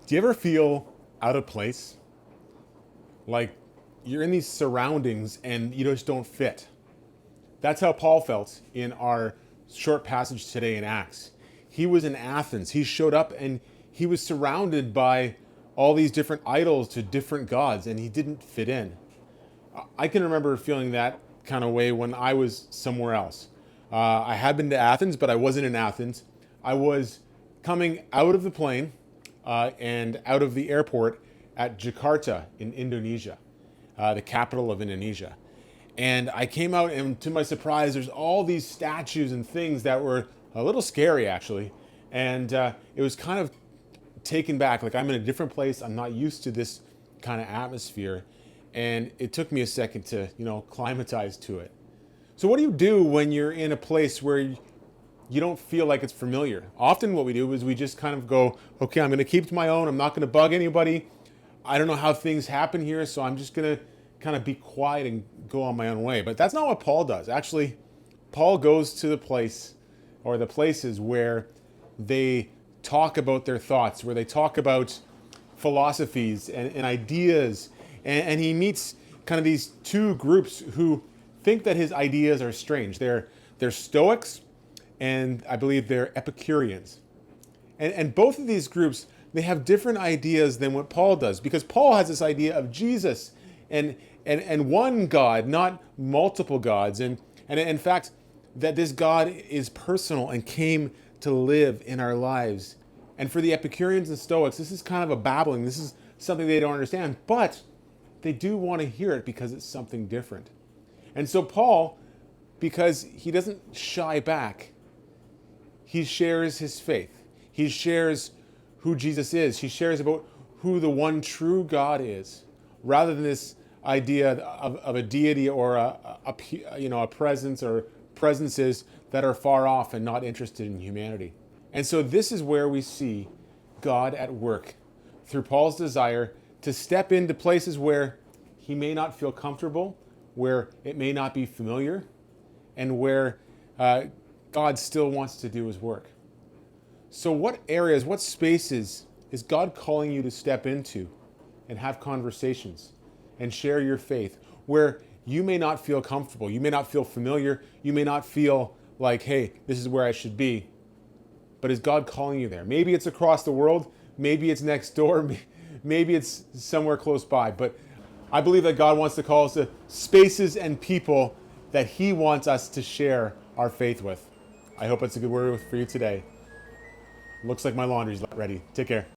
Do you ever feel out of place? Like you're in these surroundings and you just don't fit? That's how Paul felt in our short passage today in Acts. He was in Athens. He showed up and he was surrounded by all these different idols to different gods, and he didn't fit in. I can remember feeling that kind of way when I was somewhere else. I had been to Athens, but I wasn't in Athens. I was coming out of the plane and out of the airport at Jakarta in Indonesia, the capital of Indonesia. And I came out, and to my surprise, there's all these statues and things that were a little scary, actually. And it was kind of taken back, like I'm in a different place. I'm not used to this kind of atmosphere. And it took me a second to, climatize to it. So what do you do when you're in a place where you don't feel like it's familiar? Often what we do is we just kind of go, okay, I'm going to keep to my own. I'm not going to bug anybody. I don't know how things happen here, so I'm just going to kind of be quiet and go on my own way. But that's not what Paul does. Actually, Paul goes to the place or the places where they talk about their thoughts, where they talk about philosophies and ideas. And he meets kind of these two groups who think that his ideas are strange. They're Stoics, and I believe they're Epicureans. And both of these groups, they have different ideas than what Paul does, because Paul has this idea of Jesus and one God, not multiple gods. And in fact, that this God is personal and came to live in our lives. And for the Epicureans and Stoics, this is kind of a babbling. This is something they don't understand, but they do want to hear it because it's something different. And so Paul, because he doesn't shy back, he shares his faith. He shares who Jesus is. He shares about who the one true God is, rather than this idea of a deity or a presence or presences that are far off and not interested in humanity. And so this is where we see God at work through Paul's desire to step into places where he may not feel comfortable, where it may not be familiar, and where God still wants to do his work. So what areas, what spaces is God calling you to step into and have conversations and share your faith, where you may not feel comfortable, you may not feel familiar, you may not feel like, hey, this is where I should be, but is God calling you there? Maybe it's across the world, maybe it's next door, maybe it's somewhere close by, but I believe that God wants to call us to spaces and people that he wants us to share our faith with. I hope it's a good word for you today. Looks like my laundry's ready. Take care.